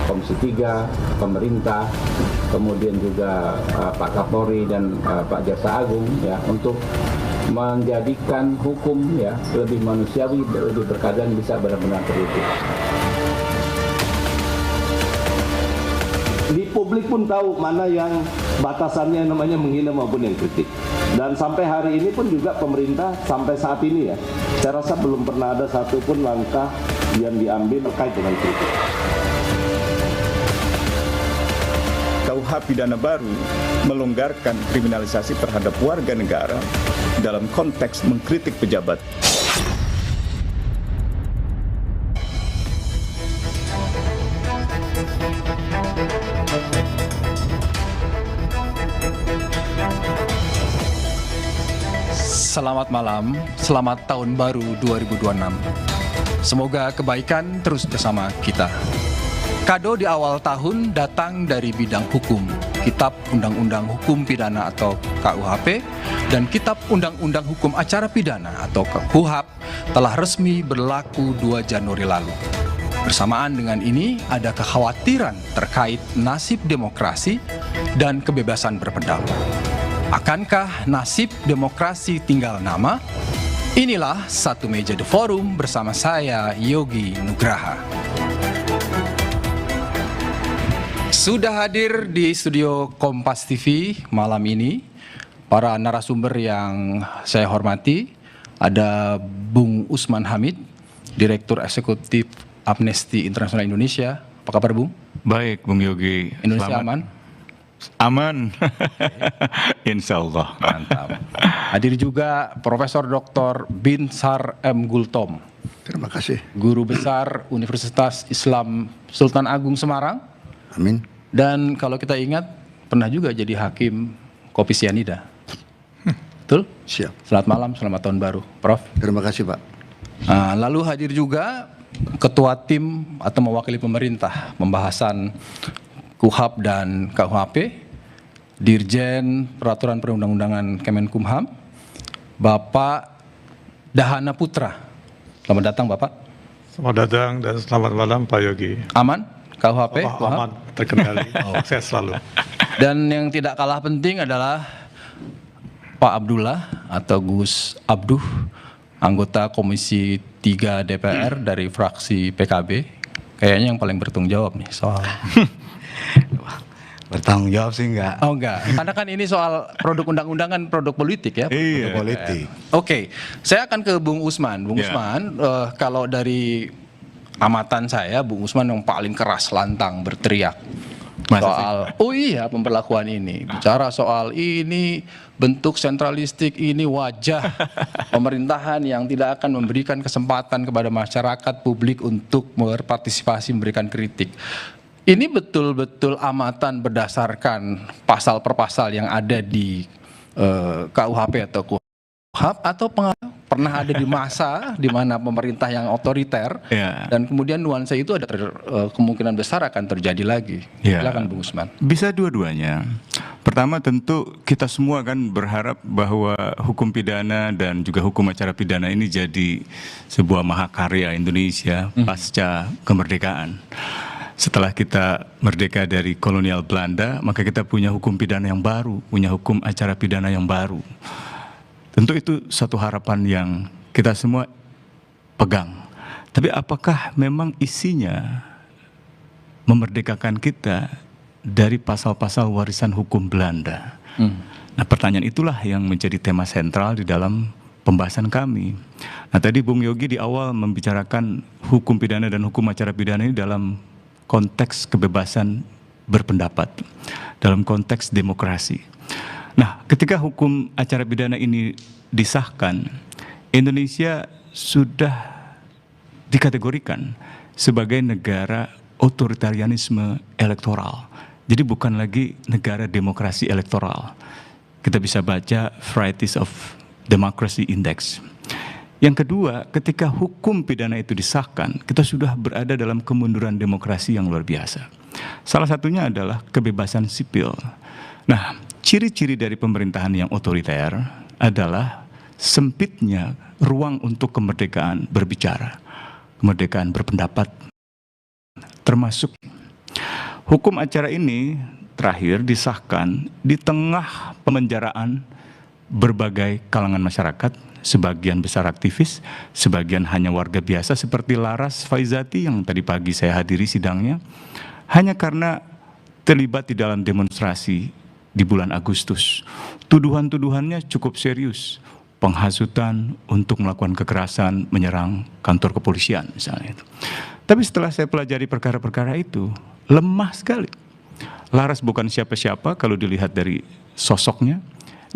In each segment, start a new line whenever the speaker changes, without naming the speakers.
Komisi 3, pemerintah, kemudian juga Pak Kapolri dan Pak Jaksa Agung ya untuk menjadikan hukum ya lebih manusiawi, lebih berkeadilan, bisa benar-benar terukur.
Di publik pun tahu mana yang batasannya namanya menghina maupun yang kritik. Dan sampai hari ini pun juga pemerintah sampai saat ini ya, saya rasa belum pernah ada satupun langkah yang diambil terkait dengan kritik.
KUH pidana baru melonggarkan kriminalisasi terhadap warga negara dalam konteks mengkritik pejabat.
Selamat malam, selamat tahun baru 2026. Semoga kebaikan terus bersama kita. Kado di awal tahun datang dari bidang hukum, Kitab Undang-Undang Hukum Pidana atau KUHP dan Kitab Undang-Undang Hukum Acara Pidana atau KUHAP telah resmi berlaku 2 Januari lalu. Bersamaan dengan ini ada kekhawatiran terkait nasib demokrasi dan kebebasan berpendapat. Akankah nasib demokrasi tinggal nama? Inilah Satu Meja The Forum bersama saya, Yogi Nugraha. Sudah hadir di studio Kompas TV malam ini para narasumber yang saya hormati. Ada Bung Usman Hamid, Direktur Eksekutif Amnesty International Indonesia. Apa kabar, Bung?
Baik, Bung Yogi.
Indonesia
Selamat.
aman?
Aman. Insya Allah.
Mantap. Hadir juga Profesor Dr. Binsar M. Gultom.
Terima kasih.
Guru Besar Universitas Islam Sultan Agung Semarang.
Amin.
Dan kalau kita ingat pernah juga jadi hakim kopi sianida. Betul?
Siap.
Selamat malam, selamat tahun baru, Prof.
Terima kasih, Pak.
Nah, lalu hadir juga Ketua Tim atau mewakili pemerintah pembahasan KUHAP dan KUHP, Dirjen Peraturan Perundang-undangan Kemenkumham, Bapak Dahana Putra. Selamat datang, Bapak.
Selamat datang dan selamat malam Pak Yogi.
Aman? KUHP?
Aman, terkendali. Sukses selalu.
Dan yang tidak kalah penting adalah Pak Abdullah atau Gus Abduh, anggota Komisi 3 DPR dari fraksi PKB. Kayaknya yang paling bertanggung jawab nih soal.
Bertanggung jawab sih enggak.
Oh enggak, karena kan ini soal produk undang-undangan, produk politik ya.
Iya, politik.
Oke, saya akan ke Bung Usman. Bung Usman, kalau dari amatan saya, Bung Usman yang paling keras lantang berteriak soal, oh iya pemberlakuan ini, bicara soal ini bentuk sentralistik, ini wajah pemerintahan yang tidak akan memberikan kesempatan kepada masyarakat publik untuk berpartisipasi, memberikan kritik. Ini betul-betul amatan berdasarkan pasal per pasal yang ada di KUHP atau KUHAP atau pernah ada di masa di mana pemerintah yang otoriter dan kemudian nuansa itu ada kemungkinan besar akan terjadi lagi. Silakan Bung Usman.
Bisa dua-duanya. Pertama tentu kita semua kan berharap bahwa hukum pidana dan juga hukum acara pidana ini jadi sebuah mahakarya Indonesia pasca kemerdekaan. Setelah kita merdeka dari kolonial Belanda, maka kita punya hukum pidana yang baru, punya hukum acara pidana yang baru. Tentu itu satu harapan yang kita semua pegang. Tapi apakah memang isinya memerdekakan kita dari pasal-pasal warisan hukum Belanda? Nah, pertanyaan itulah yang menjadi tema sentral di dalam pembahasan kami. Nah, tadi Bung Yogi di awal membicarakan hukum pidana dan hukum acara pidana ini dalam konteks kebebasan berpendapat, dalam konteks demokrasi. Nah, ketika hukum acara pidana ini disahkan, Indonesia sudah dikategorikan sebagai negara otoritarianisme elektoral. Jadi bukan lagi negara demokrasi elektoral. Kita bisa baca Varieties of Democracy Index. Yang kedua, ketika hukum pidana itu disahkan, kita sudah berada dalam kemunduran demokrasi yang luar biasa. Salah satunya adalah kebebasan sipil. Nah, ciri-ciri dari pemerintahan yang otoriter adalah sempitnya ruang untuk kemerdekaan berbicara, kemerdekaan berpendapat, termasuk hukum acara ini terakhir disahkan di tengah pemenjaraan berbagai kalangan masyarakat, sebagian besar aktivis, sebagian hanya warga biasa seperti Laras Faizati yang tadi pagi saya hadiri sidangnya, hanya karena terlibat di dalam demonstrasi di bulan Agustus. Tuduhan-tuduhannya cukup serius, penghasutan untuk melakukan kekerasan, menyerang kantor kepolisian misalnya itu. Tapi setelah saya pelajari perkara-perkara itu, lemah sekali. Laras bukan siapa-siapa kalau dilihat dari sosoknya,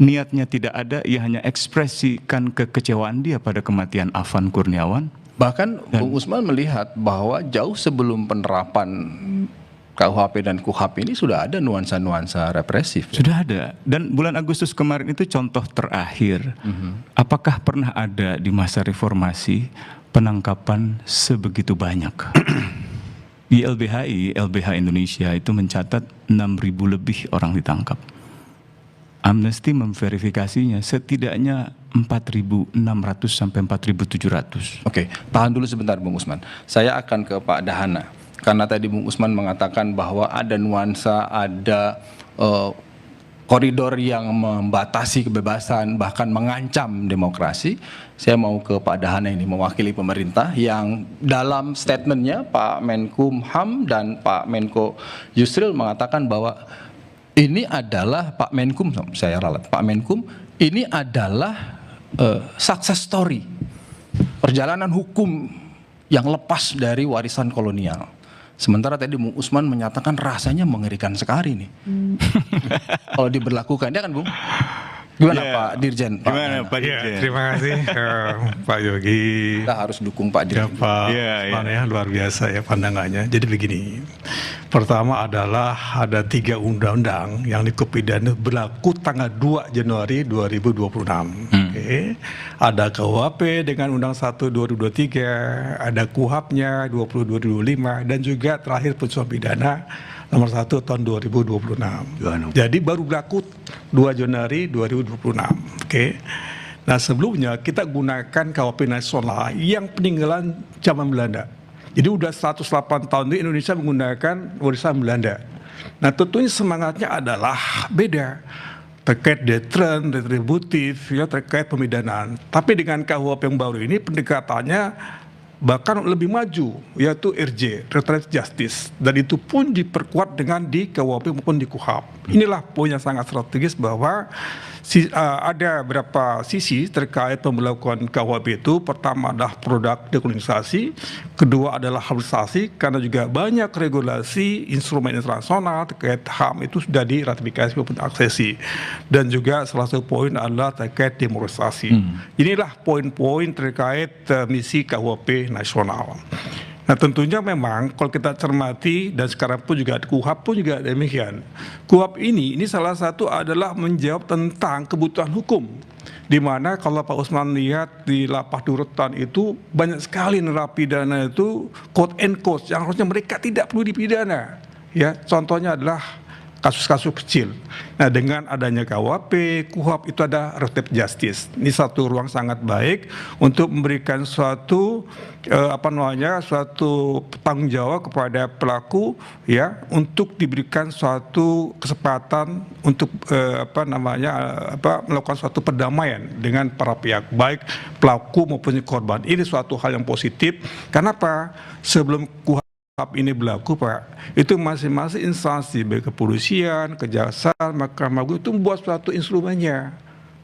niatnya tidak ada, ia hanya ekspresikan kekecewaan dia pada kematian Afan Kurniawan.
Bahkan Bung Usman melihat bahwa jauh sebelum penerapan KUHP dan KUHP ini sudah ada nuansa-nuansa represif.
Sudah ada. Dan bulan Agustus kemarin itu contoh terakhir. Apakah pernah ada di masa reformasi penangkapan sebegitu banyak? Di LBH Indonesia itu mencatat 6.000 lebih orang ditangkap. Amnesty memverifikasinya setidaknya 4.600 sampai 4.700.
Oke, tahan dulu sebentar Bung Usman. Saya akan ke Pak Dahana. Karena tadi Bung Usman mengatakan bahwa ada nuansa, ada koridor yang membatasi kebebasan, bahkan mengancam demokrasi. Saya mau ke Pak Dahana ini, mewakili pemerintah yang dalam statementnya Pak Menkumham dan Pak Menko Yusril mengatakan bahwa ini adalah Pak Menkum, saya ralat, Pak Menkum, ini adalah success story, perjalanan hukum yang lepas dari warisan kolonial. Sementara tadi Bung Usman menyatakan rasanya mengerikan sekali nih. Kalau diberlakukan, ya kan Bung? Gimana Pak Dirjen?
Gimana Pak Dirjen?
Terima kasih Pak Yogi.
Kita harus dukung Pak Dirjen.
Pak Usman ya, luar biasa ya pandangannya. Jadi begini, pertama adalah ada 3 undang-undang yang dikepidana berlaku tanggal 2 Januari 2026. Oke. Ada KUHP dengan Undang 1 2023, ada KUHP-nya 2025, dan juga terakhir putusan pidana nomor 1 tahun 2026. Jadi baru berlaku 2 Januari 2026. Oke. Nah sebelumnya kita gunakan KUHP nasional yang peninggalan zaman Belanda. Jadi udah 108 tahun di Indonesia menggunakan warisan Belanda. Nah tentunya semangatnya adalah beda. Terkait deteren, retributif, ya terkait pemidanaan. Tapi dengan KUHP yang baru ini pendekatannya bahkan lebih maju, yaitu RJ, Restoratif Justice, dan itu pun diperkuat dengan di KUHP maupun di KUHP. Inilah poin yang sangat strategis bahwa ada beberapa sisi terkait pemberlakuan KUHP itu. Pertama adalah produk dekolonisasi, kedua adalah harmonisasi, karena juga banyak regulasi instrumen internasional terkait HAM itu sudah diratifikasi maupun aksesi, dan juga salah satu poin adalah terkait demokratisasi. Inilah poin-poin terkait misi KUHP nasional. Nah tentunya memang kalau kita cermati, dan sekarang pun juga KUHP pun juga demikian. KUHP ini salah satu adalah menjawab tentang kebutuhan hukum, di mana kalau Pak Usman lihat di lapas di rutan itu banyak sekali narapidana itu quote and quote yang harusnya mereka tidak perlu dipidana. Ya, contohnya adalah kasus-kasus kecil. Nah dengan adanya KUHP, KUHP itu ada restoratif justice. Ini satu ruang sangat baik untuk memberikan suatu suatu tanggung jawab kepada pelaku, ya, untuk diberikan suatu kesempatan untuk melakukan suatu perdamaian dengan para pihak, baik pelaku maupun korban. Ini suatu hal yang positif. Kenapa? Sebelum KUHP ini berlaku Pak, itu masing-masing instansi baik kepolisian, kejaksaan, Mahkamah Agung itu membuat suatu instrumennya.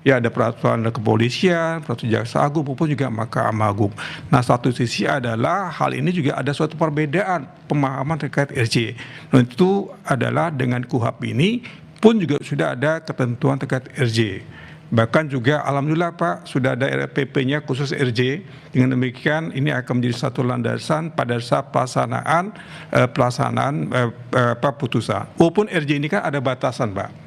Ya ada peraturan kepolisian, peraturan jaksa agung maupun juga Mahkamah Agung. Nah satu sisi adalah hal ini juga ada suatu perbedaan pemahaman terkait RJ. Nah, itu adalah dengan KUHP ini pun juga sudah ada ketentuan terkait RJ. Bahkan juga alhamdulillah Pak sudah ada RPP-nya khusus RJ. Dengan demikian ini akan menjadi satu landasan pada saat pelaksanaan putusan. Walaupun RJ ini kan ada batasan Pak.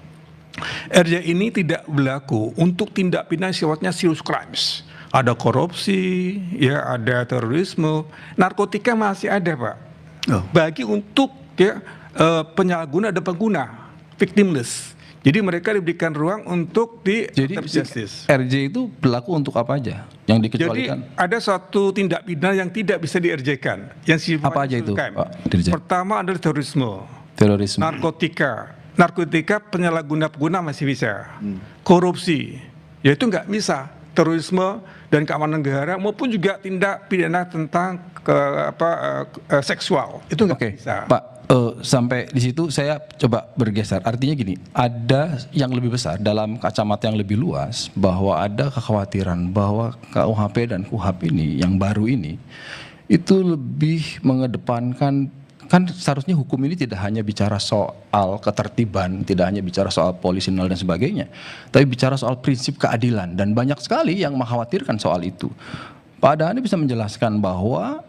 RJ ini tidak berlaku untuk tindak pidana sifatnya serious crimes. Ada korupsi, ya ada terorisme, narkotika masih ada Pak. Bagi untuk ya penyalahguna dan pengguna, victimless. Jadi mereka diberikan ruang untuk di
Jadi
justice.
RJ itu berlaku untuk apa aja? Yang
Jadi
dikecualikan?
ada suatu tindak pidana yang tidak bisa di-RJ-kan, yang sifatnya
Apa aja itu,
crime.
Pak Dirjen?
Pertama adalah terorisme,
Terorisme.
narkotika penyalahguna masih bisa, korupsi, yaitu nggak bisa, terorisme dan keamanan negara maupun juga tindak pidana tentang seksual itu nggak
Oke,
bisa.
Pak, sampai di situ saya coba bergeser. Artinya gini, ada yang lebih besar dalam kacamata yang lebih luas bahwa ada kekhawatiran bahwa KUHP dan KUHP ini yang baru ini itu lebih mengedepankan, kan seharusnya hukum ini tidak hanya bicara soal ketertiban, tidak hanya bicara soal polisinal dan sebagainya, tapi bicara soal prinsip keadilan, dan banyak sekali yang mengkhawatirkan soal itu. Pak Adhani bisa menjelaskan bahwa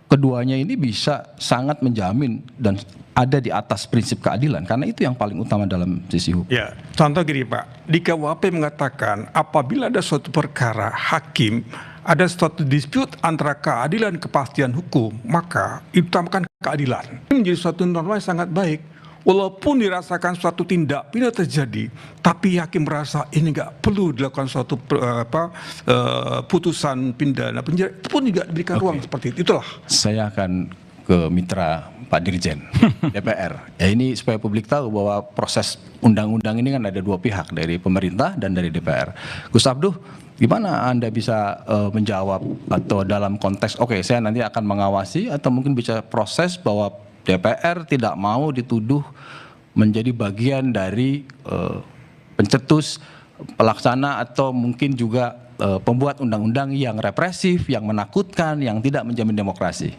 keduanya ini bisa sangat menjamin dan ada di atas prinsip keadilan, karena itu yang paling utama dalam sisi hukum.
Ya, contoh gini Pak, di KUHP mengatakan apabila ada suatu perkara hakim, ada suatu dispute antara keadilan dan kepastian hukum, maka utamakan keadilan. Ini menjadi suatu norma yang sangat baik. Walaupun dirasakan suatu tindak pidana terjadi, tapi hakim merasa ini nggak perlu dilakukan suatu putusan pidana penjara, itu pun juga diberikan ruang seperti itu. Itulah.
Saya akan ke mitra Pak Dirjen DPR. Ya, ini supaya publik tahu bahwa proses undang-undang ini kan ada dua pihak, dari pemerintah dan dari DPR. Gus Abduh, gimana Anda bisa menjawab atau dalam konteks oke, saya nanti akan mengawasi, atau mungkin bisa proses bahwa DPR tidak mau dituduh menjadi bagian dari pencetus, pelaksana, atau mungkin juga pembuat undang-undang yang represif, yang menakutkan, yang tidak menjamin demokrasi.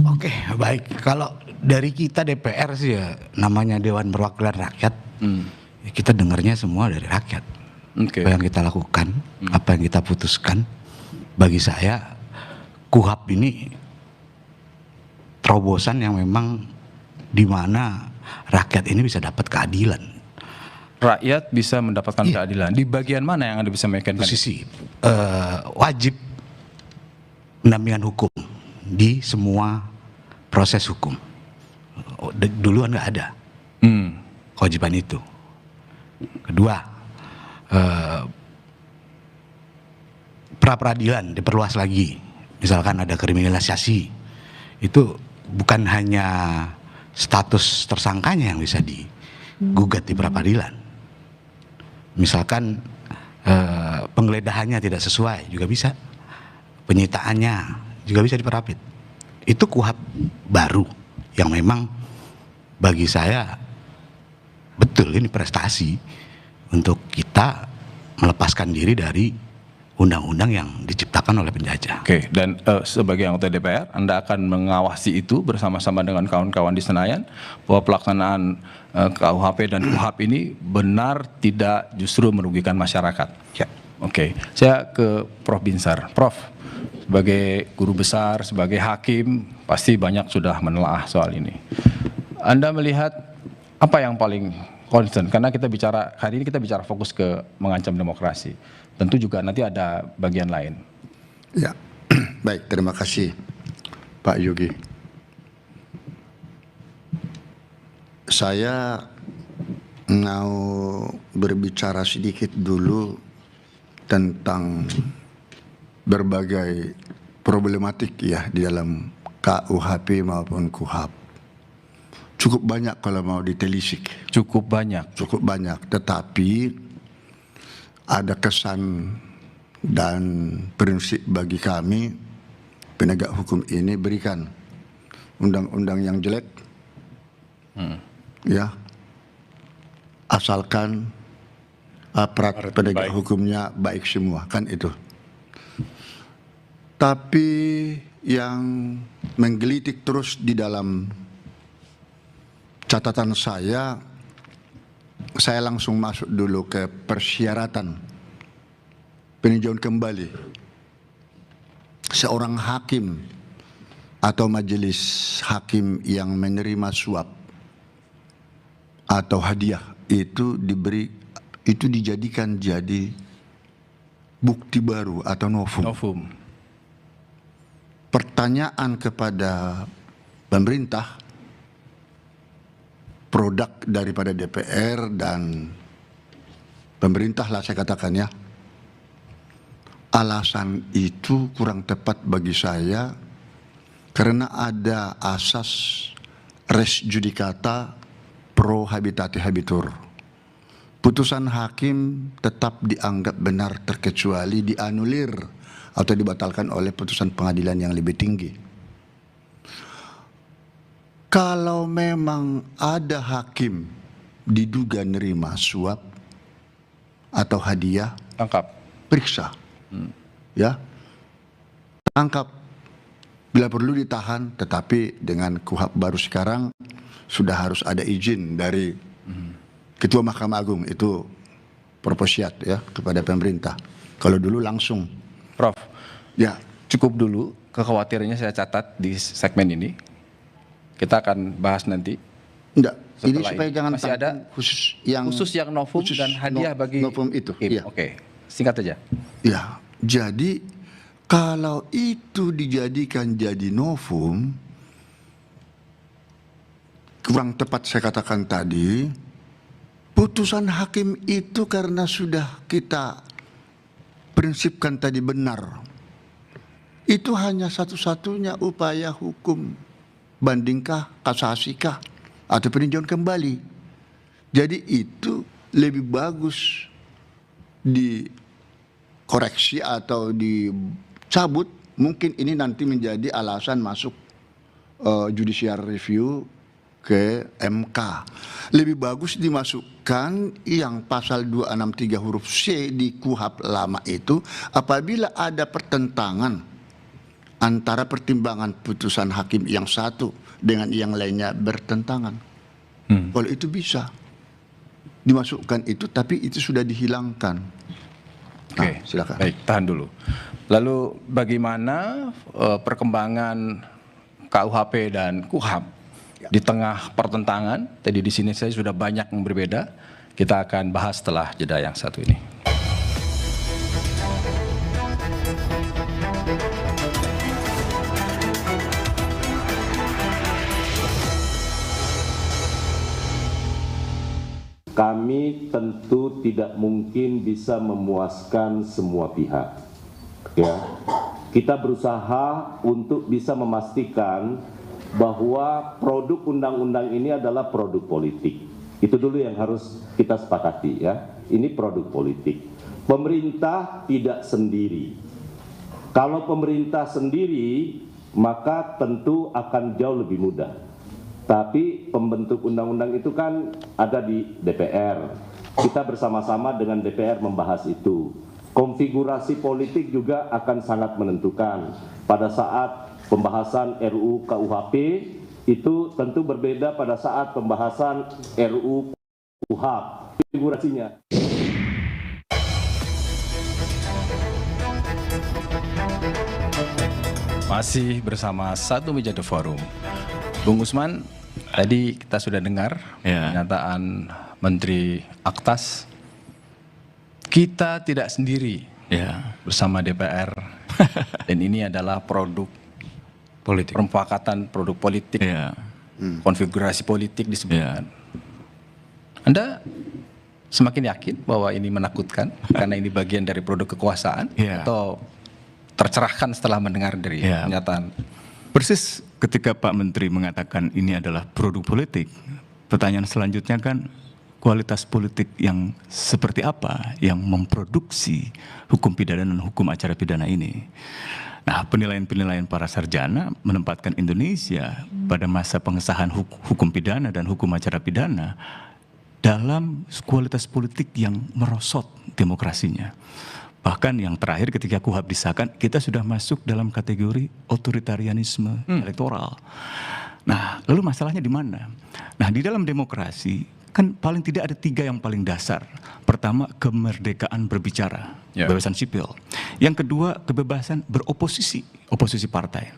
Oke, baik. Kalau dari kita DPR sih ya namanya Dewan Perwakilan Rakyat, ya kita dengarnya semua dari rakyat.
Oke.
Apa yang kita lakukan, apa yang kita putuskan, bagi saya KUHP ini terobosan yang memang di mana rakyat ini bisa dapat keadilan.
Rakyat bisa mendapatkan keadilan. Di bagian mana yang Anda bisa meyakinkan?
Posisi wajib pendampingan hukum di semua proses hukum. Duluan nggak ada kewajiban itu. Kedua, pra peradilan diperluas lagi. Misalkan ada kriminalisasi, itu bukan hanya status tersangkanya yang bisa digugat di pra peradilan. Misalkan penggeledahannya tidak sesuai juga bisa, penyitaannya juga bisa diperapit. Itu KUHP baru yang memang bagi saya betul ini prestasi untuk kita melepaskan diri dari undang-undang yang diciptakan oleh penjajah.
Oke, dan sebagai anggota DPR, Anda akan mengawasi itu bersama-sama dengan kawan-kawan di Senayan, bahwa pelaksanaan KUHP dan KUHP ini benar tidak justru merugikan masyarakat.
Ya.
Oke, saya ke Prof. Binsar. Prof, sebagai guru besar, sebagai hakim, pasti banyak sudah menelaah soal ini. Anda melihat apa yang paling concern? Karena kita bicara, hari ini kita bicara fokus ke mengancam demokrasi. Tentu juga nanti ada bagian lain.
Ya, baik, terima kasih Pak Yogi. Saya mau berbicara sedikit dulu tentang berbagai problematik ya di dalam KUHP maupun KUHP. Cukup banyak kalau mau ditelisik.
Cukup banyak.
Cukup banyak, tetapi ada kesan dan prinsip bagi kami penegak hukum ini, berikan undang-undang yang jelek, ya, asalkan aparat penegak hukumnya baik semua, kan itu. Tapi yang menggelitik terus di dalam catatan saya langsung masuk dulu ke persyaratan peninjauan kembali seorang hakim atau majelis hakim yang menerima suap atau hadiah itu dijadikan jadi bukti baru atau novum.
Novum.
Pertanyaan kepada pemerintah, produk daripada DPR dan pemerintah lah saya katakan ya. Alasan itu kurang tepat bagi saya karena ada asas res judicata pro habitate habitur. Putusan hakim tetap dianggap benar terkecuali dianulir atau dibatalkan oleh putusan pengadilan yang lebih tinggi. Kalau memang ada hakim diduga nerima suap atau hadiah,
Tangkap.
periksa. Ya. Tangkap. Bila perlu ditahan, tetapi dengan KUHP baru sekarang sudah harus ada izin dari Ketua Mahkamah Agung, itu proposiat ya kepada pemerintah. Kalau dulu langsung.
Prof,
Ya,
cukup dulu, kekhawatirannya saya catat di segmen ini. Kita akan bahas nanti.
enggak. Ini
Setelah
supaya
ini.
jangan
Masih ada
khusus yang
novum
khusus
dan hadiah bagi
novum itu.
Kim.
Iya.
Oke, singkat aja.
Ya, jadi kalau itu dijadikan jadi novum, kurang tepat saya katakan tadi, putusan hakim itu karena sudah kita prinsipkan tadi benar, itu hanya satu-satunya upaya hukum, bandingkah, kasasikah, atau peninjauan kembali. Jadi itu lebih bagus dikoreksi atau dicabut. Mungkin ini nanti menjadi alasan masuk judicial review ke MK. Lebih bagus dimasukkan yang pasal 263 huruf C di KUHP lama itu apabila ada pertentangan antara pertimbangan putusan hakim yang satu dengan yang lainnya bertentangan. Kalau itu bisa dimasukkan itu, tapi itu sudah dihilangkan.
Oke,
Nah, silakan.
Baik, tahan dulu. Lalu bagaimana perkembangan KUHP dan KUHP di tengah pertentangan? Tadi di sini saya sudah banyak yang berbeda. Kita akan bahas setelah jeda yang satu ini.
Kami tentu tidak mungkin bisa memuaskan semua pihak. Ya, kita berusaha untuk bisa memastikan bahwa produk undang-undang ini adalah produk politik. Itu dulu yang harus kita sepakati ya. Ini produk politik. Pemerintah tidak sendiri. Kalau pemerintah sendiri, maka tentu akan jauh lebih mudah. Tapi pembentuk undang-undang itu kan ada di DPR. Kita bersama-sama dengan DPR membahas itu. Konfigurasi politik juga akan sangat menentukan. Pada saat pembahasan RUU KUHP itu tentu berbeda pada saat pembahasan RUU KUHP. Konfigurasinya.
Masih bersama Satu Meja The Forum. Bung Usman, tadi kita sudah dengar pernyataan Menteri Aktas. Kita tidak sendiri bersama DPR. Dan ini adalah produk
Politik.
permufakatan produk politik, konfigurasi politik disebutkan. Anda semakin yakin bahwa ini menakutkan karena ini bagian dari produk kekuasaan atau tercerahkan setelah mendengar dari pernyataan?
Persis ketika Pak Menteri mengatakan ini adalah produk politik, pertanyaan selanjutnya kan kualitas politik yang seperti apa yang memproduksi hukum pidana dan hukum acara pidana ini. Nah, penilaian-penilaian para sarjana menempatkan Indonesia pada masa pengesahan hukum pidana dan hukum acara pidana dalam kualitas politik yang merosot demokrasinya. Bahkan yang terakhir ketika KUHP disahkan, kita sudah masuk dalam kategori otoritarianisme elektoral. Nah, lalu masalahnya di mana? Nah, di dalam demokrasi, kan paling tidak ada 3 yang paling dasar. Pertama, kemerdekaan berbicara, kebebasan sipil. Yang kedua, kebebasan beroposisi, oposisi partai.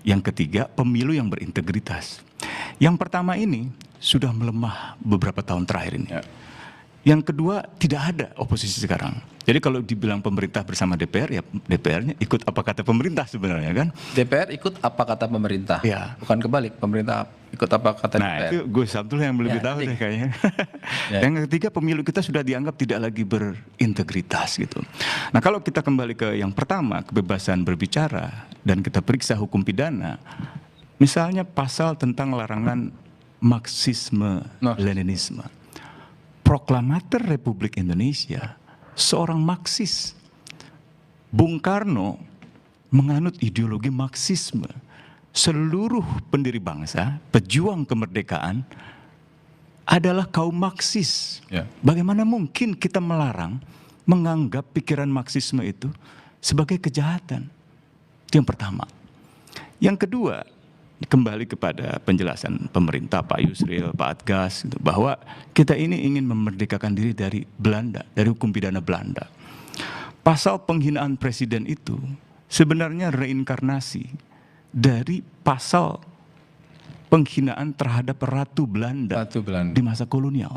Yang ketiga, pemilu yang berintegritas. Yang pertama ini sudah melemah beberapa tahun terakhir ini. Yang kedua, tidak ada oposisi sekarang. Jadi kalau dibilang pemerintah bersama DPR, ya DPR-nya ikut apa kata pemerintah sebenarnya kan?
DPR ikut apa kata pemerintah,
Ya.
bukan kebalik, pemerintah ikut apa kata
Nah
DPR.
itu Gus Abdul yang lebih
Ya,
tahu
nanti.
deh kayaknya.
Ya.
Yang ketiga, pemilu kita sudah dianggap tidak lagi berintegritas gitu. Nah kalau kita kembali ke yang pertama, kebebasan berbicara, dan kita periksa hukum pidana, misalnya pasal tentang larangan Marxisme-Leninisme. Proklamator Republik Indonesia seorang Marxis. Bung Karno menganut ideologi Marxisme. Seluruh pendiri bangsa, pejuang kemerdekaan adalah kaum Marxis.
Ya.
Bagaimana mungkin kita melarang menganggap pikiran Marxisme itu sebagai kejahatan? Itu yang pertama. Yang kedua, kembali kepada penjelasan pemerintah Pak Yusril, Pak Adgas, gitu, bahwa kita ini ingin memerdekakan diri dari Belanda, dari hukum pidana Belanda. Pasal penghinaan presiden itu sebenarnya reinkarnasi dari pasal penghinaan terhadap Ratu Belanda,
Ratu Belanda.
di masa kolonial,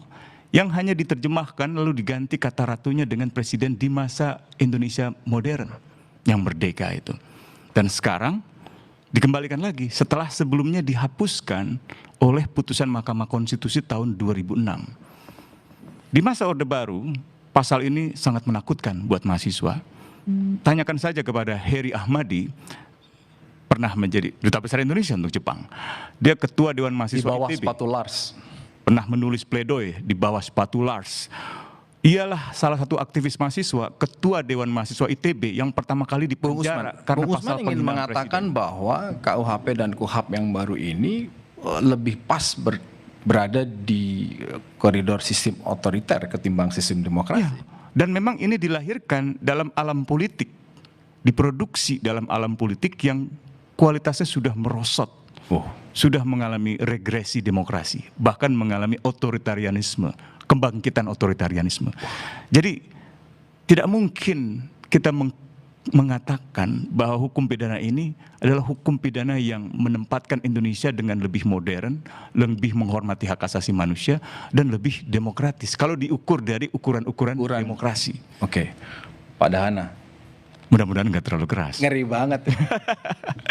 yang hanya diterjemahkan lalu diganti kata ratunya dengan presiden di masa Indonesia modern yang merdeka itu. Dan sekarang dikembalikan lagi setelah sebelumnya dihapuskan oleh putusan Mahkamah Konstitusi tahun 2006. Di masa Orde Baru, pasal ini sangat menakutkan buat mahasiswa. Tanyakan saja kepada Heri Ahmadi, pernah menjadi Duta Besar Indonesia untuk Jepang. Dia ketua Dewan
Di
Mahasiswa
bawah
ITB.
sepatu Lars.
Pernah menulis pledoi di bawah sepatu Lars. Ialah salah satu aktivis mahasiswa, ketua Dewan Mahasiswa ITB yang pertama kali
Bung
dipenjara
Usman,
karena
Bung
pasal
Usman ingin
penghinaan
mengatakan
presiden.
bahwa KUHP dan KUHAP yang baru ini lebih pas berada di koridor sistem otoriter ketimbang sistem demokrasi.
Ya, dan memang ini dilahirkan dalam alam politik, diproduksi dalam alam politik yang kualitasnya sudah merosot, sudah mengalami regresi demokrasi, bahkan mengalami otoritarianisme, kebangkitan otoritarianisme. Jadi tidak mungkin kita mengatakan bahwa hukum pidana ini adalah hukum pidana yang menempatkan Indonesia dengan lebih modern, lebih menghormati hak asasi manusia, dan lebih demokratis. Kalau diukur dari ukuran-ukuran demokrasi.
Oke, Pak Dahana.
Mudah-mudahan nggak terlalu keras.
Ngeri banget.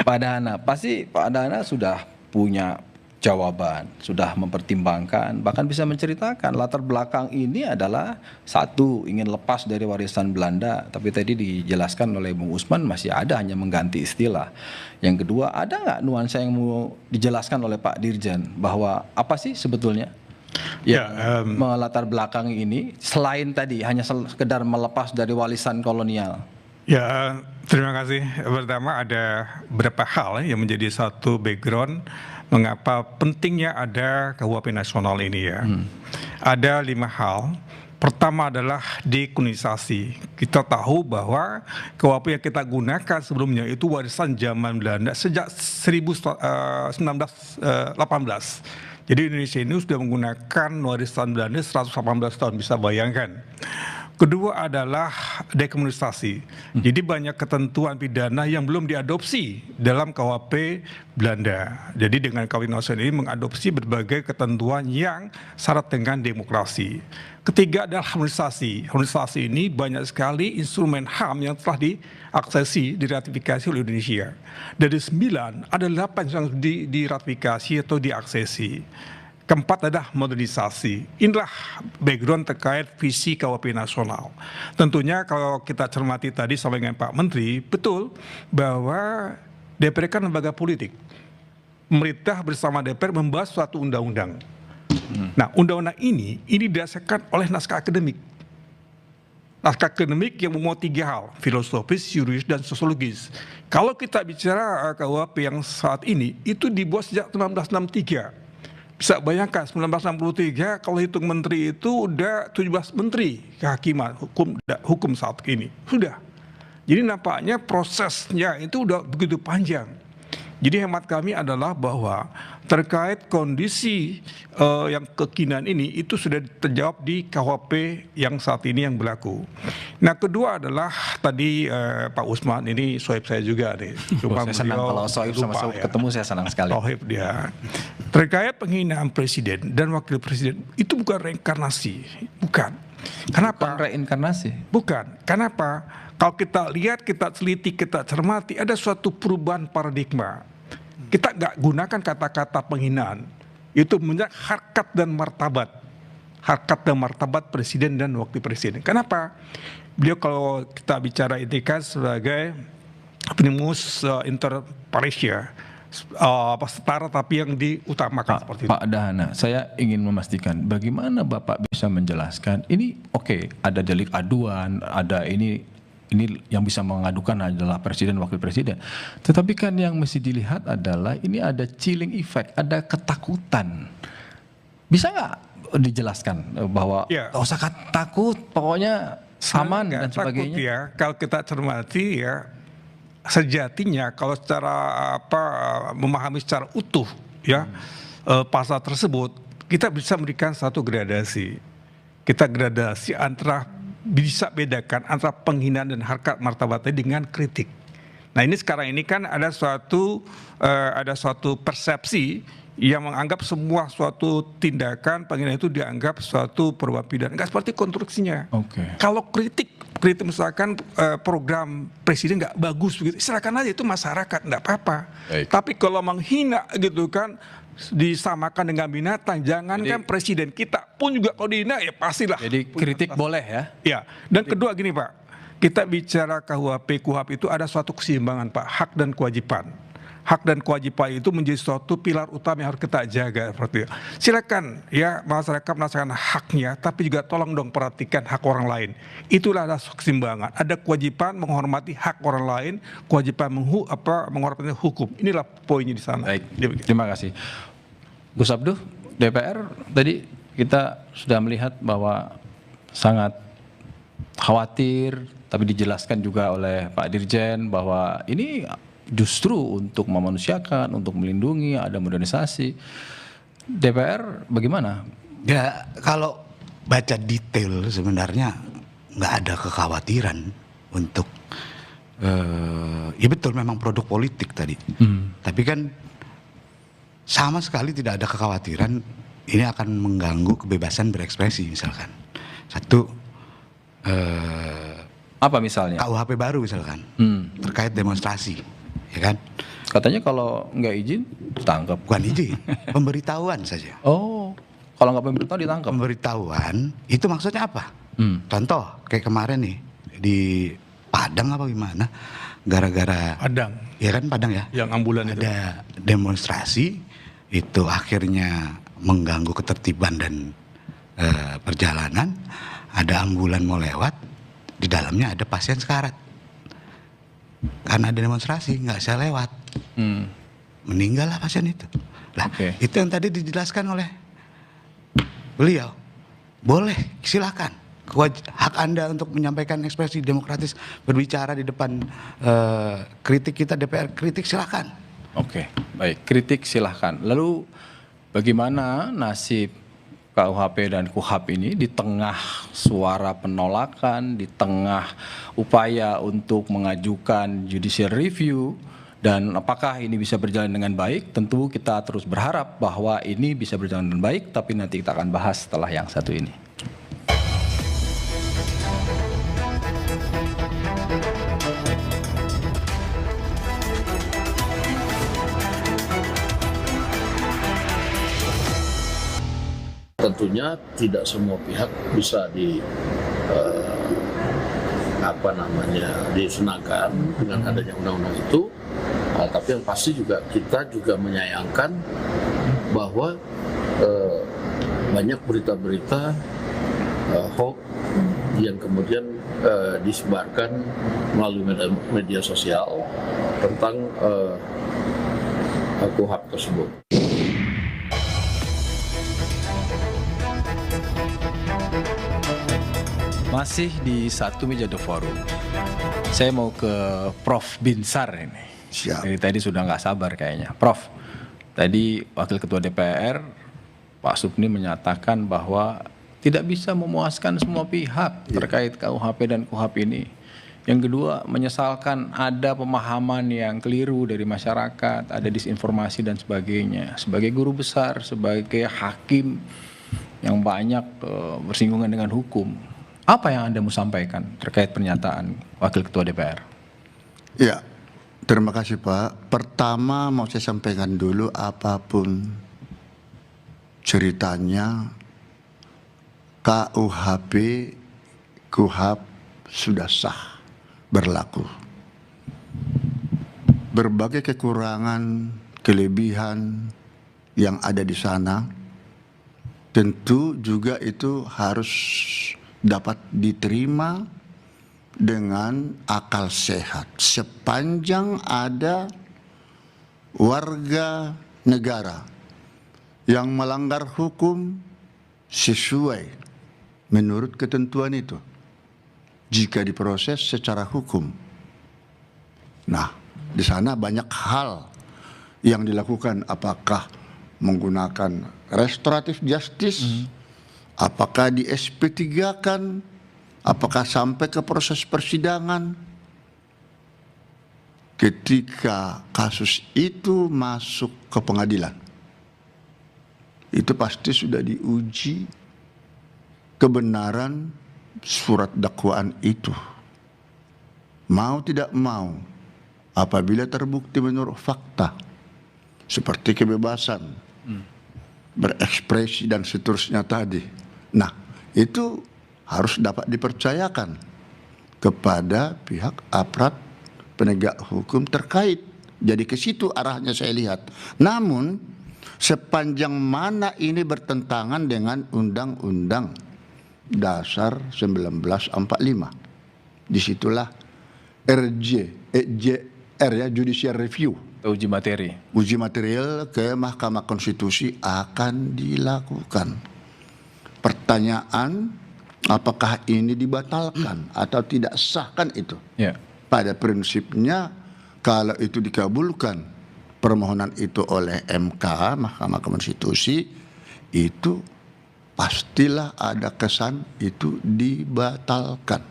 Pak Dahana, pasti Pak Dahana sudah punya jawaban, sudah mempertimbangkan, bahkan bisa menceritakan latar belakang ini adalah satu, ingin lepas dari warisan Belanda, tapi tadi dijelaskan oleh Bung Usman masih ada hanya mengganti istilah. Yang kedua, ada nggak nuansa yang mau dijelaskan oleh Pak Dirjen bahwa apa sih sebetulnya yang melatar belakang ini selain tadi hanya sekedar melepas dari warisan kolonial?
Ya, terima kasih. Pertama ada beberapa hal yang menjadi satu background mengapa pentingnya ada KUHP nasional ini ya. Ada 5 hal. Pertama adalah dekolonisasi. Kita tahu bahwa KUHP yang kita gunakan sebelumnya itu warisan zaman Belanda sejak 1918. Jadi Indonesia ini sudah menggunakan warisan Belanda 118 tahun, bisa bayangkan. Kedua adalah dekomunisasi. Jadi banyak ketentuan pidana yang belum diadopsi dalam KUHP Belanda. Jadi dengan KUHP nasional ini mengadopsi berbagai ketentuan yang syarat dengan demokrasi. Ketiga adalah harmonisasi. Harmonisasi ini banyak sekali instrumen HAM yang telah diaksesi, diratifikasi oleh Indonesia. Dari 9, ada 8 yang diratifikasi atau diaksesi. Keempat adalah modernisasi. Inilah background terkait visi KUHP nasional. Tentunya kalau kita cermati tadi sama dengan Pak Menteri, betul bahwa DPR kan lembaga politik. Pemerintah bersama DPR membahas suatu undang-undang. Nah, undang-undang ini didasarkan oleh naskah akademik. Naskah akademik yang memuat 3 hal, filosofis, yuridis, dan sosiologis. Kalau kita bicara KUHP yang saat ini, itu dibuat sejak 1963. Bisa bayangkan 1963 kalau hitung menteri itu udah 17 menteri kehakiman hukum saat ini. Sudah. Jadi nampaknya prosesnya itu udah begitu panjang. Jadi hemat kami adalah bahwa terkait kondisi yang kekinian ini itu sudah terjawab di KUHP yang saat ini yang berlaku. Nah, kedua adalah tadi Pak Usman ini sohib saya juga nih.
Saya senang kalau sohib sama sohib ketemu, saya senang sekali.
Sohib dia. Terkait penghinaan presiden dan wakil presiden itu bukan reinkarnasi, bukan. Kenapa?
Bukan reinkarnasi.
Bukan. Kenapa? Kalau kita lihat, kita teliti, kita cermati, ada suatu perubahan paradigma. Kita nggak gunakan kata-kata penghinaan. Itu menjadi harkat dan martabat. Harkat dan martabat presiden dan wakil presiden. Kenapa? Beliau kalau kita bicara etikat sebagai primus inter pares, setara tapi yang diutamakan seperti itu.
Pak Dahana, saya ingin memastikan bagaimana Bapak bisa menjelaskan ini ada delik aduan, ada ini yang bisa mengadukan adalah presiden wakil presiden. Tetapi kan yang mesti dilihat adalah ini ada chilling effect, ada ketakutan. Bisa nggak dijelaskan bahwa nggak usah takut, pokoknya aman dan sebagainya?
Takut ya, kalau kita cermati ya, sejatinya kalau secara memahami secara utuh ya pasal tersebut, kita bisa memberikan satu gradasi. Kita gradasi antara bisa bedakan antara penghinaan dan harkat martabatnya dengan kritik. Nah, ini sekarang ini kan ada suatu persepsi yang menganggap semua suatu tindakan penghinaan itu dianggap suatu perbuatan pidana. Enggak seperti konstruksinya. Kalau kritik misalkan program presiden nggak bagus begitu, silakan aja, itu masyarakat, nggak apa-apa. Tapi kalau menghina gitu kan, disamakan dengan binatang, jangankan presiden, kita pun juga kalau dihina ya pastilah.
Jadi kritik boleh ya?
Ya. Dan kedua gini Pak, kita bicara KUHP itu ada suatu keseimbangan Pak, hak dan kewajiban. Hak dan kewajiban itu menjadi suatu pilar utama yang harus kita jaga seperti itu. Silakan ya masyarakat melaksanakan haknya, tapi juga tolong dong perhatikan hak orang lain. Itulah ada keseimbangan. Ada kewajiban menghormati hak orang lain, kewajiban menghormati hukum. Inilah poinnya di sana.
Baik, terima kasih. Gus Abduh, DPR tadi kita sudah melihat bahwa sangat khawatir, tapi dijelaskan juga oleh Pak Dirjen bahwa ini justru untuk memanusiakan, untuk melindungi, ada modernisasi. DPR bagaimana?
Ya, kalau baca detail sebenarnya nggak ada kekhawatiran untuk ya betul memang produk politik tadi. Tapi kan sama sekali tidak ada kekhawatiran ini akan mengganggu kebebasan berekspresi misalkan. Satu
apa misalnya?
KUHP baru misalkan terkait demonstrasi. Ya kan?
Katanya kalau nggak izin ditangkap.
Bukan izin, pemberitahuan saja.
Oh, kalau nggak pemberitahuan ditangkap.
Pemberitahuan itu maksudnya apa? Contoh kayak kemarin nih di Padang apa gimana? Gara-gara
Padang.
Ya kan Padang ya.
Yang ambulan itu.
Ada demonstrasi itu akhirnya mengganggu ketertiban dan perjalanan. Ada ambulan mau lewat, di dalamnya ada pasien sekarat. Karena ada demonstrasi nggak bisa lewat, meninggal lah pasien itu. Lah itu yang tadi dijelaskan oleh beliau. Boleh, silakan. Hak Anda untuk menyampaikan ekspresi demokratis, berbicara di depan kritik kita DPR, kritik silakan.
Oke, baik, kritik silahkan. Lalu bagaimana nasib KUHP dan KUHAP ini di tengah suara penolakan, di tengah upaya untuk mengajukan judicial review, dan apakah ini bisa berjalan dengan baik? Tentu kita terus berharap bahwa ini bisa berjalan dengan baik, tapi nanti kita akan bahas setelah yang satu ini.
Tentunya tidak semua pihak bisa disenangkan dengan adanya undang-undang itu, tapi yang pasti juga kita juga menyayangkan bahwa banyak berita-berita hoax yang kemudian disebarkan melalui media sosial tentang KUHP tersebut.
Masih di satu meja The Forum. Saya mau ke Prof Binsar ini.
Siap.
Dari tadi sudah nggak sabar kayaknya. Prof, Tadi Wakil Ketua DPR Pak Supni menyatakan bahwa tidak bisa memuaskan semua pihak terkait KUHP dan KUHP ini. Yang kedua, menyesalkan ada pemahaman yang keliru dari masyarakat, ada disinformasi dan sebagainya. Sebagai guru besar, sebagai hakim yang banyak bersinggungan dengan hukum, apa yang Anda mau sampaikan terkait pernyataan Wakil Ketua DPR?
Ya, terima kasih Pak. Pertama mau saya sampaikan dulu, apapun ceritanya, KUHP, KUHP sudah sah berlaku. Berbagai kekurangan, kelebihan yang ada di sana, tentu juga itu harus dapat diterima dengan akal sehat. Sepanjang ada warga negara yang melanggar hukum sesuai menurut ketentuan itu, jika diproses secara hukum. Nah, di sana banyak hal yang dilakukan, apakah menggunakan restoratif justice, apakah di SP3 kan, apakah sampai ke proses persidangan. Ketika kasus itu masuk ke pengadilan, itu pasti sudah diuji kebenaran surat dakwaan itu. Mau tidak mau, apabila terbukti menurut fakta seperti kebebasan berekspresi dan seterusnya tadi, nah itu harus dapat dipercayakan kepada pihak aparat penegak hukum terkait. Jadi ke situ arahnya saya lihat. Namun sepanjang mana ini bertentangan dengan Undang-Undang Dasar 1945, disitulah RJR ya, Judicial Review,
Uji materi.
Uji material ke Mahkamah Konstitusi akan dilakukan. Pertanyaan, apakah ini dibatalkan atau tidak sah, kan itu.
Ya.
Pada prinsipnya kalau itu dikabulkan permohonan itu oleh MK, Mahkamah Konstitusi, itu pastilah ada kesan itu dibatalkan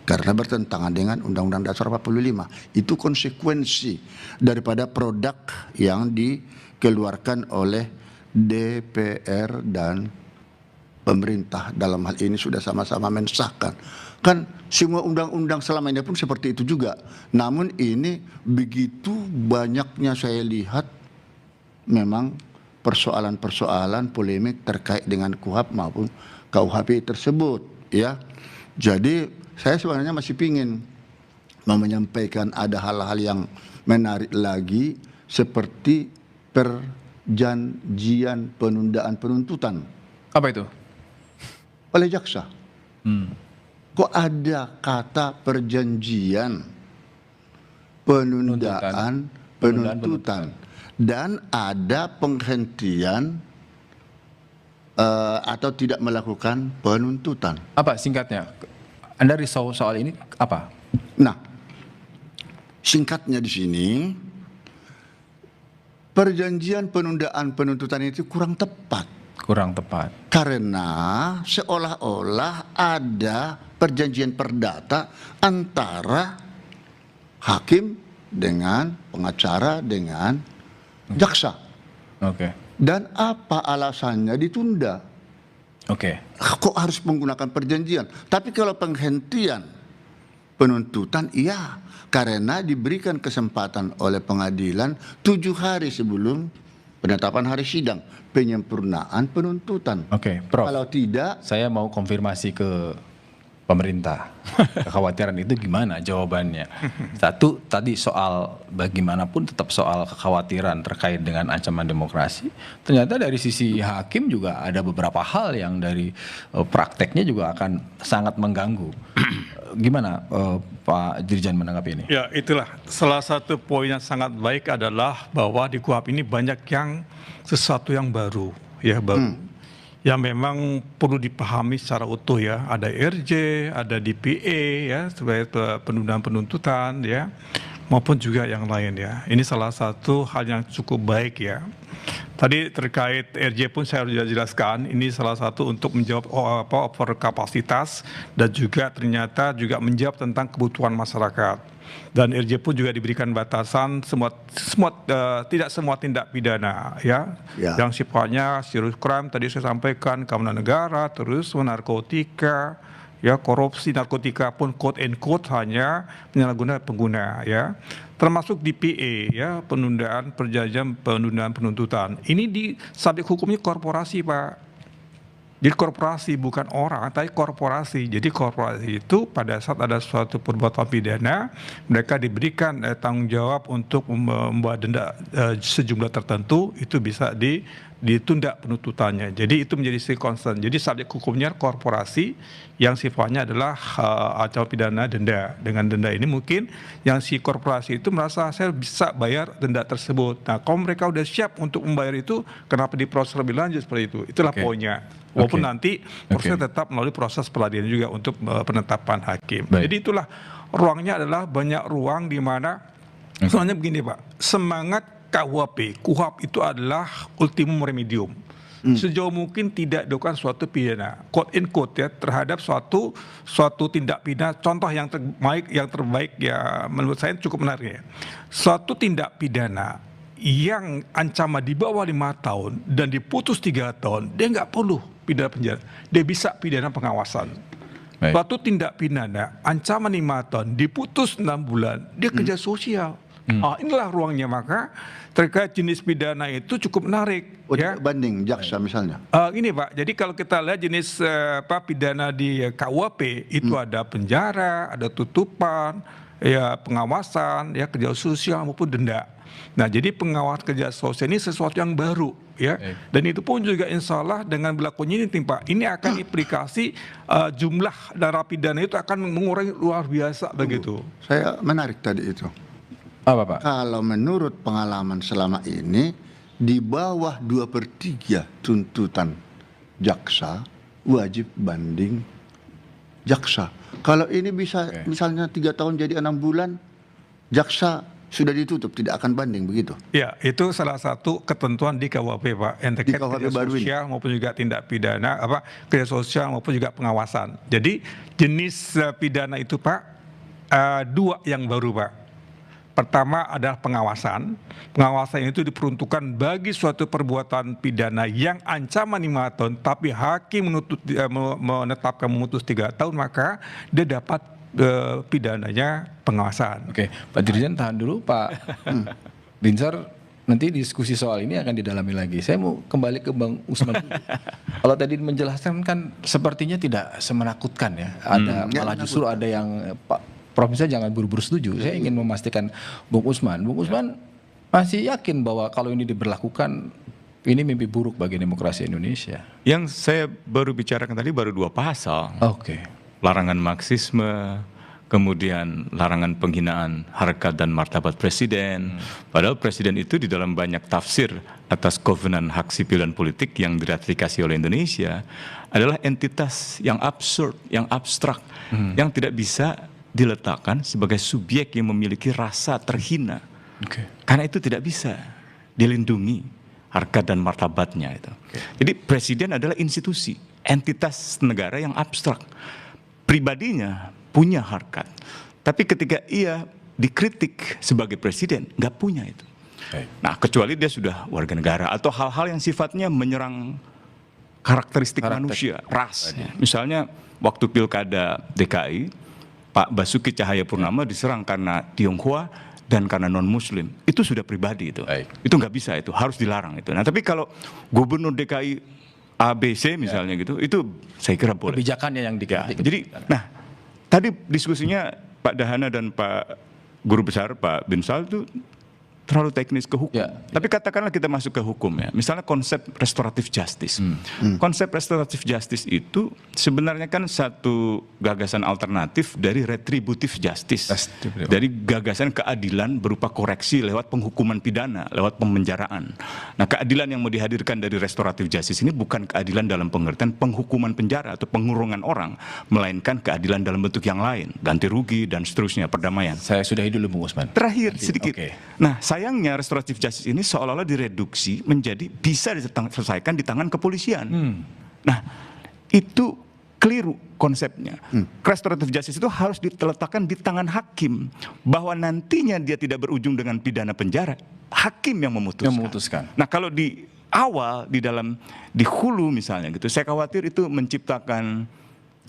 karena bertentangan dengan Undang-Undang Dasar 45. Itu konsekuensi daripada produk yang dikeluarkan oleh DPR dan pemerintah. Dalam hal ini sudah sama-sama mensahkan. Kan semua undang-undang selama ini pun seperti itu juga. Namun ini begitu banyaknya saya lihat memang persoalan-persoalan polemik terkait dengan KUHP maupun KUHP tersebut, ya. Jadi saya sebenarnya masih ingin menyampaikan ada hal-hal yang menarik lagi seperti perjanjian penundaan penuntutan.
Apa itu?
Oleh jaksa. Kok ada kata perjanjian penundaan penuntutan dan ada penghentian atau tidak melakukan penuntutan.
Apa singkatnya? Anda risau soal ini apa?
Nah, singkatnya di sini, perjanjian penundaan penuntutan itu kurang tepat.
Kurang tepat.
Karena seolah-olah ada perjanjian perdata antara hakim dengan pengacara dengan jaksa.
Oke.
Dan apa alasannya ditunda?
Oke.
Kok harus menggunakan perjanjian? Tapi kalau penghentian penuntutan, iya, karena diberikan kesempatan oleh pengadilan 7 hari sebelum penetapan hari sidang, penyempurnaan penuntutan.
Oke, Prof.
Kalau tidak,
Saya mau konfirmasi ke pemerintah. Kekhawatiran itu gimana jawabannya? Satu, tadi soal bagaimanapun tetap soal kekhawatiran terkait dengan ancaman demokrasi. Ternyata dari sisi hakim juga ada beberapa hal yang dari prakteknya juga akan sangat mengganggu. Gimana Pak Dirjen menanggapi ini?
Ya, itulah salah satu poin yang sangat baik adalah bahwa di KUHP ini banyak yang sesuatu yang baru, ya baru. Yang memang perlu dipahami secara utuh, ya. Ada RJ, ada DPA, ya, sebagai penundaan penuntutan, ya. maupun juga yang lain ya. Ini salah satu hal yang cukup baik ya. Tadi terkait RJ pun saya sudah jelaskan, ini salah satu untuk menjawab over kapasitas dan juga ternyata juga menjawab tentang kebutuhan masyarakat. Dan RJ pun juga diberikan batasan tidak semua tindak pidana ya, yang sifatnya serious crime tadi saya sampaikan, keamanan negara, terus narkotika, ya korupsi narkotika pun quote and quote hanya penyalahguna pengguna ya, termasuk DPA ya, penundaan perjanjian penundaan penuntutan. Ini di subjek hukumnya korporasi Pak. Jadi korporasi bukan orang, tapi korporasi. Jadi korporasi itu pada saat ada suatu perbuatan pidana, mereka diberikan tanggung jawab untuk membuat denda sejumlah tertentu, itu bisa ditunda penuntutannya. Jadi itu menjadi si concern. Jadi subjek hukumnya korporasi yang sifatnya adalah ancaman pidana denda. Dengan denda ini mungkin yang si korporasi itu merasa saya bisa bayar denda tersebut. Nah, kalau mereka udah siap untuk membayar itu, kenapa diproses lebih lanjut seperti itu? Itulah poinnya. Walaupun nanti prosesnya tetap melalui proses peradilan juga untuk penetapan hakim. Jadi itulah ruangnya adalah banyak ruang di mana soalnya begini Pak, semangat KUHP itu adalah ultimum remedium. Sejauh mungkin tidak dilakukan suatu pidana, quote in quote ya, terhadap suatu tindak pidana. Contoh yang terbaik ya menurut saya cukup menarik ya. Suatu tindak pidana yang ancaman di bawah 5 tahun dan diputus 3 tahun, dia nggak perlu pidana penjara, dia bisa pidana pengawasan. Suatu tindak pidana ancaman 5 tahun diputus 6 bulan, dia kerja sosial. Inilah ruangnya. Maka terkait jenis pidana itu cukup menarik. Ya.
Banding jaksa misalnya.
Ini Pak, jadi kalau kita lihat jenis pidana di KUHP itu ada penjara, ada tutupan, ya pengawasan, ya kerja sosial maupun denda. Nah, jadi pengawas kerja sosial ini sesuatu yang baru ya. Dan itu pun juga insya Allah dengan berlakunya ini Pak, ini akan implikasi jumlah narapidana itu akan mengurangi luar biasa begitu.
Saya menarik tadi itu.
Apa Pak?
Kalau menurut pengalaman selama ini di bawah 2/3 tuntutan jaksa wajib banding jaksa. Kalau ini bisa misalnya 3 tahun jadi 6 bulan, jaksa sudah ditutup, tidak akan banding begitu.
Ya, itu salah satu ketentuan di KUHP Pak, yang terkait kerja sosial maupun juga tindak pidana kerja sosial maupun juga pengawasan. Jadi jenis pidana itu Pak, 2 yang baru Pak. Pertama adalah pengawasan. Pengawasan itu diperuntukkan bagi suatu perbuatan pidana yang ancaman 5 tahun, tapi hakim menetapkan memutus 3 tahun, maka dia dapat pidananya pengawasan.
Oke, Pak Dirjen tahan dulu, Pak Binsar. Nanti diskusi soal ini akan didalami lagi. Saya mau kembali ke Bang Usman dulu. Kalau tadi menjelaskan kan sepertinya tidak semenakutkan ya. Ada malah justru ada yang Pak Prof Binsar jangan buru-buru setuju. Saya ingin memastikan Bung Usman masih yakin bahwa kalau ini diberlakukan ini mimpi buruk bagi demokrasi Indonesia.
Yang saya baru bicarakan tadi baru 2 pasal. Larangan Marxisme, kemudian larangan penghinaan harkat dan martabat presiden. Padahal presiden itu di dalam banyak tafsir atas kovenan hak sipil dan politik yang diratifikasi oleh Indonesia adalah entitas yang absurd, yang abstrak, yang tidak bisa diletakkan sebagai subjek yang memiliki rasa terhina. Karena itu tidak bisa dilindungi harkat dan martabatnya itu. Jadi presiden adalah institusi, entitas negara yang abstrak. Pribadinya punya harkat, tapi ketika ia dikritik sebagai presiden nggak punya itu. Nah, kecuali dia sudah warga negara atau hal-hal yang sifatnya menyerang karakteristik manusia, ras. Misalnya waktu pilkada DKI, Pak Basuki Cahayapurnama diserang karena Tionghoa dan karena non-Muslim. Itu sudah pribadi itu. Itu nggak bisa, itu harus dilarang itu. Nah, tapi kalau gubernur DKI ABC misalnya gitu, itu saya kira boleh.
Kebijakannya yang dikritik.
Jadi, nah tadi diskusinya Pak Dahana dan Pak Guru Besar Pak Binsar itu terlalu teknis ke hukum.
Ya.
Tapi katakanlah kita masuk ke hukum ya. Misalnya konsep restoratif justice. Konsep restoratif justice itu sebenarnya kan satu gagasan alternatif dari retributive justice. Dari gagasan keadilan berupa koreksi lewat penghukuman pidana, lewat pemenjaraan. Nah, keadilan yang mau dihadirkan dari restoratif justice ini bukan keadilan dalam pengertian penghukuman penjara atau pengurungan orang, melainkan keadilan dalam bentuk yang lain, ganti rugi dan seterusnya, perdamaian.
Saya sudahi dulu Bung Usman.
Terakhir sedikit.
Oke.
Nah, sayangnya restoratif justice ini seolah-olah direduksi menjadi bisa diselesaikan di tangan kepolisian. Nah, itu keliru konsepnya. Restoratif justice itu harus diletakkan di tangan hakim, bahwa nantinya dia tidak berujung dengan pidana penjara, hakim yang memutuskan. Nah, kalau di awal di hulu misalnya gitu, saya khawatir itu menciptakan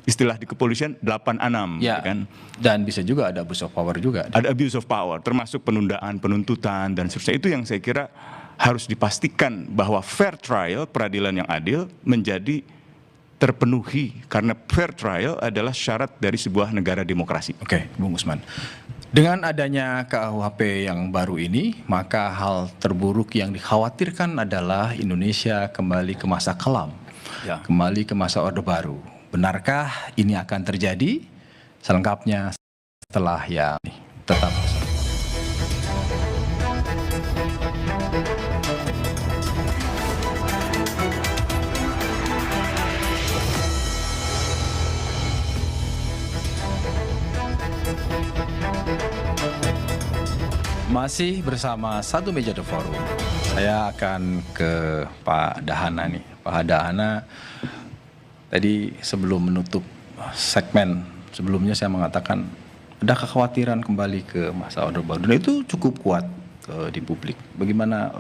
istilah di kepolisian 8-6
Ya,
kan.
dan bisa juga ada abuse of power juga.
Ada abuse of power, termasuk penundaan, penuntutan, dan seterusnya. Itu yang saya kira harus dipastikan bahwa fair trial, peradilan yang adil, menjadi terpenuhi. Karena fair trial adalah syarat dari sebuah negara demokrasi.
Oke, Bung Usman. Dengan adanya KUHP yang baru ini, maka hal terburuk yang dikhawatirkan adalah Indonesia kembali ke masa kelam, kembali ke masa Orde Baru. Benarkah ini akan terjadi? Selengkapnya setelah yang ini. Tetap bersama. Masih bersama Satu Meja The Forum. Saya akan ke Pak Dahana nih. Pak Dahana, tadi sebelum menutup segmen sebelumnya saya mengatakan ada kekhawatiran kembali ke masa Orde Baru, dan itu cukup kuat di publik. Bagaimana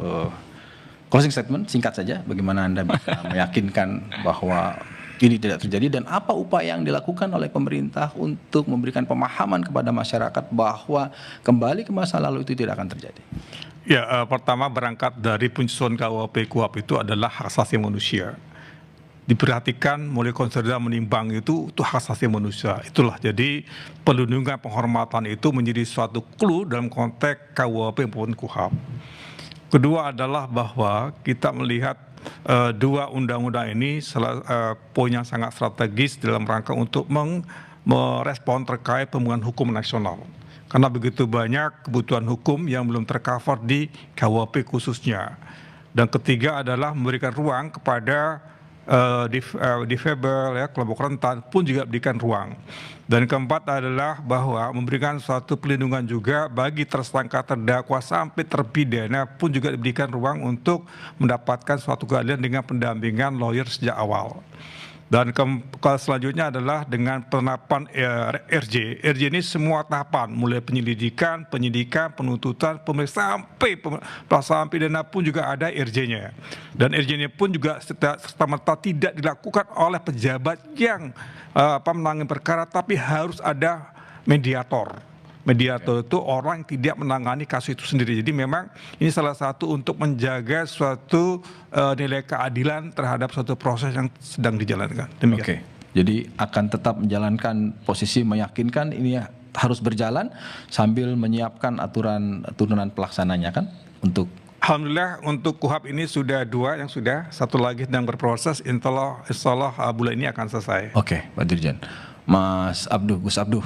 closing statement singkat saja, bagaimana Anda bisa meyakinkan bahwa ini tidak terjadi, dan apa upaya yang dilakukan oleh pemerintah untuk memberikan pemahaman kepada masyarakat bahwa kembali ke masa lalu itu tidak akan terjadi?
Ya, pertama berangkat dari penyusunan KUHP itu adalah hak asasi manusia. Diperhatikan mulai konsider menimbang itu hak asasi manusia. Itulah jadi perlindungan penghormatan itu menjadi suatu clue dalam konteks KUHP maupun KUHP. Kedua adalah bahwa kita melihat dua undang-undang ini poin yang sangat strategis dalam rangka untuk merespon terkait pemulihan hukum nasional. Karena begitu banyak kebutuhan hukum yang belum tercover di KUHP khususnya. Dan ketiga adalah memberikan ruang kepada difabel, ya, kelompok rentan pun juga diberikan ruang. Dan keempat adalah bahwa memberikan suatu pelindungan juga bagi tersangka, terdakwa sampai terpidana pun juga diberikan ruang untuk mendapatkan suatu keadilan dengan pendampingan lawyer sejak awal. Dan selanjutnya adalah dengan penerapan RJ. RJ ini semua tahapan, mulai penyelidikan, penyidikan, penuntutan, pemeriksaan sampai pelaksanaan pidana pun juga ada RJ-nya. Dan RJ ini pun juga serta-merta tidak dilakukan oleh pejabat yang menangani perkara, tapi harus ada mediator. Mediator itu orang yang tidak menangani kasus itu sendiri. Jadi memang ini salah satu untuk menjaga suatu nilai keadilan terhadap suatu proses yang sedang dijalankan. Demikian.
Oke, jadi akan tetap menjalankan posisi meyakinkan ini harus berjalan sambil menyiapkan aturan turunan pelaksananya kan untuk.
Alhamdulillah untuk KUHP ini sudah 2 yang sudah, satu lagi sedang berproses, insya Allah bulan ini akan selesai.
Oke, Pak Dirjen. Mas Abduh, Gus Abduh,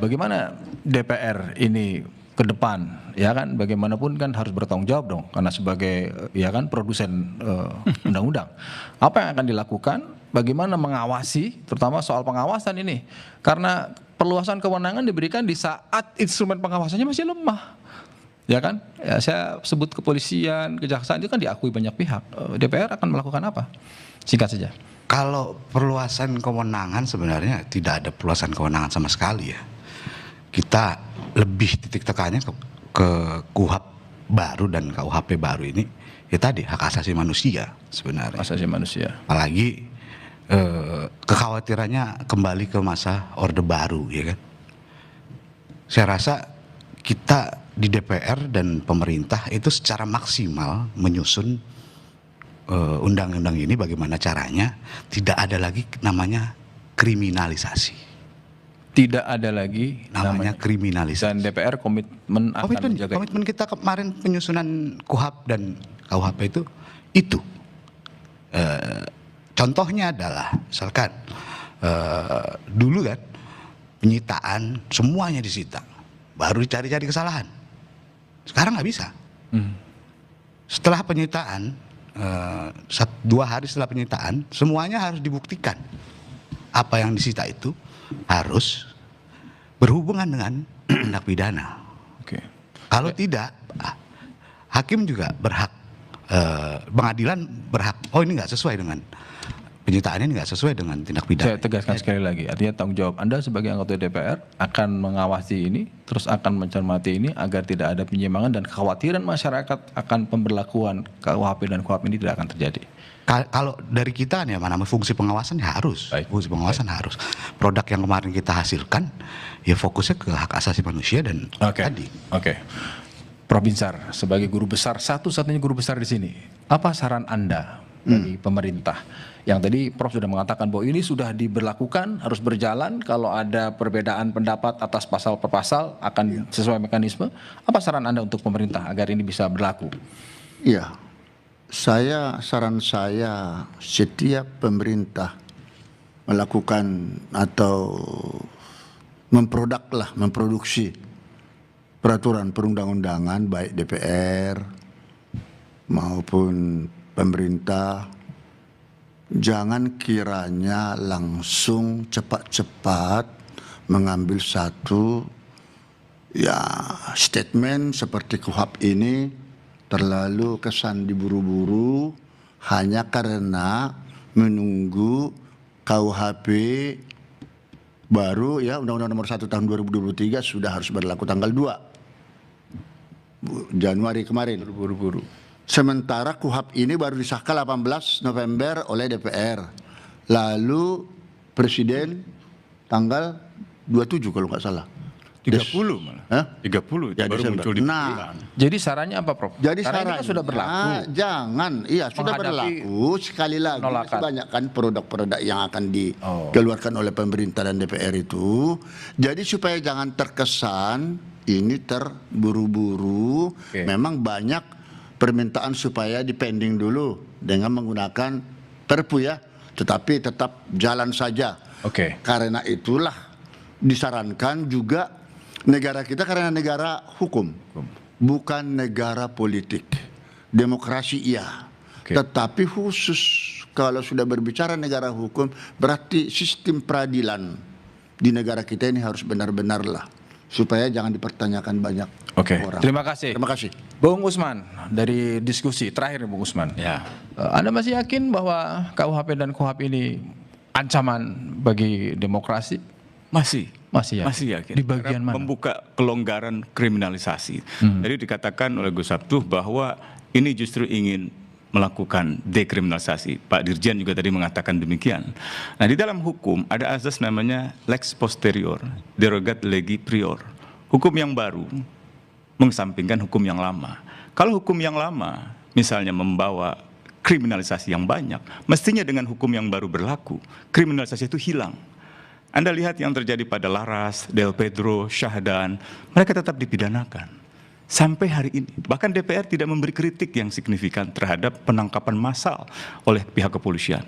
bagaimana DPR ini ke depan, ya kan, bagaimanapun kan harus bertanggung jawab dong, karena sebagai ya kan produsen undang-undang. Apa yang akan dilakukan? Bagaimana mengawasi, terutama soal pengawasan ini, karena perluasan kewenangan diberikan di saat instrumen pengawasannya masih lemah, ya kan? Ya, saya sebut kepolisian, kejaksaan itu kan diakui banyak pihak. DPR akan melakukan apa? Singkat saja.
Kalau perluasan kewenangan sebenarnya tidak ada perluasan kewenangan sama sekali ya. Kita lebih titik tekannya ke KUHP baru dan KUHP baru ini ya tadi hak asasi manusia sebenarnya.
Asasi manusia.
Apalagi kekhawatirannya kembali ke masa Orde Baru ya kan. Saya rasa kita di DPR dan pemerintah itu secara maksimal menyusun undang-undang ini bagaimana caranya tidak ada lagi namanya kriminalisasi.
tidak ada lagi
namanya kriminalisasi.
dan DPR komitmen akan menjaga.
Komitmen kita kemarin penyusunan KUHP dan KUHP itu. Contohnya adalah misalkan dulu kan penyitaan semuanya disita, baru dicari-cari kesalahan. Sekarang nggak bisa. Setelah penyitaan 2 hari setelah penyitaan semuanya harus dibuktikan. Apa yang disita itu harus berhubungan dengan tindak pidana.
Oke.
Kalau tidak, hakim juga berhak, pengadilan berhak. Oh ini nggak sesuai dengan penyitaannya, ini nggak sesuai dengan tindak pidana.
Saya tegaskan sekali lagi, artinya tanggung jawab Anda sebagai anggota DPR akan mengawasi ini, terus akan mencermati ini agar tidak ada penyimpangan dan kekhawatiran masyarakat akan pemberlakuan KUHP dan KUHP ini tidak akan terjadi.
Kalau dari kita ya mana fungsi pengawasan ya harus,
Baik.
fungsi pengawasan harus. Produk yang kemarin kita hasilkan ya fokusnya ke hak asasi manusia dan tadi.
Oke. Prof Binsar, sebagai guru besar, satu-satunya guru besar di sini, apa saran Anda bagi pemerintah? Yang tadi Prof sudah mengatakan bahwa ini sudah diberlakukan, harus berjalan, kalau ada perbedaan pendapat atas pasal per pasal akan sesuai mekanisme. Apa saran Anda untuk pemerintah agar ini bisa berlaku?
Iya, saran saya setiap pemerintah melakukan atau memproduksi peraturan perundang-undangan baik DPR maupun pemerintah, jangan kiranya langsung cepat-cepat mengambil satu statement seperti KUHP ini, terlalu kesan diburu-buru hanya karena menunggu KUHP baru Undang-Undang Nomor 1 Tahun 2023 sudah harus berlaku tanggal 2 Januari kemarin.
Buru-buru.
Sementara KUHP ini baru disahkan 18 November oleh DPR. Lalu Presiden tanggal 27 kalau nggak salah.
30 malah.
Hah?
30
Ya,
baru
Desember.
muncul di
Nah,
Jadi sarannya apa, Prof?
jadi
Karena ini
sarannya
kan sudah berlaku.
Jangan, sudah
Menghadapi
berlaku. Sekali lagi
penolakan.
masih banyak kan produk-produk yang akan dikeluarkan oleh pemerintah dan DPR itu. Jadi supaya jangan terkesan ini terburu-buru. Memang banyak permintaan supaya dipending dulu dengan menggunakan Perpu tetapi tetap jalan saja. Karena itulah disarankan juga negara kita karena negara hukum, bukan negara politik. Demokrasi tetapi khusus kalau sudah berbicara negara hukum berarti sistem peradilan di negara kita ini harus benar-benar supaya jangan dipertanyakan banyak orang.
Terima kasih.
Terima kasih.
Bung Usman, dari diskusi terakhir Bung Usman. Anda masih yakin bahwa KUHP dan KUHP ini ancaman bagi demokrasi? Masih yakin. Di bagian mana?
Membuka kelonggaran kriminalisasi. Jadi dikatakan oleh Gus Sabtuh bahwa ini justru ingin melakukan dekriminalisasi. Pak Dirjen juga tadi mengatakan demikian. Nah, di dalam hukum ada azas namanya lex posterior, derogat legi prior. Hukum yang baru mengesampingkan hukum yang lama. Kalau hukum yang lama misalnya membawa kriminalisasi yang banyak, mestinya dengan hukum yang baru berlaku, kriminalisasi itu hilang. Anda lihat yang terjadi pada Laras, Del Pedro, Syahdan, mereka tetap dipidanakan. Sampai hari ini, bahkan DPR tidak memberi kritik yang signifikan terhadap penangkapan massal oleh pihak kepolisian.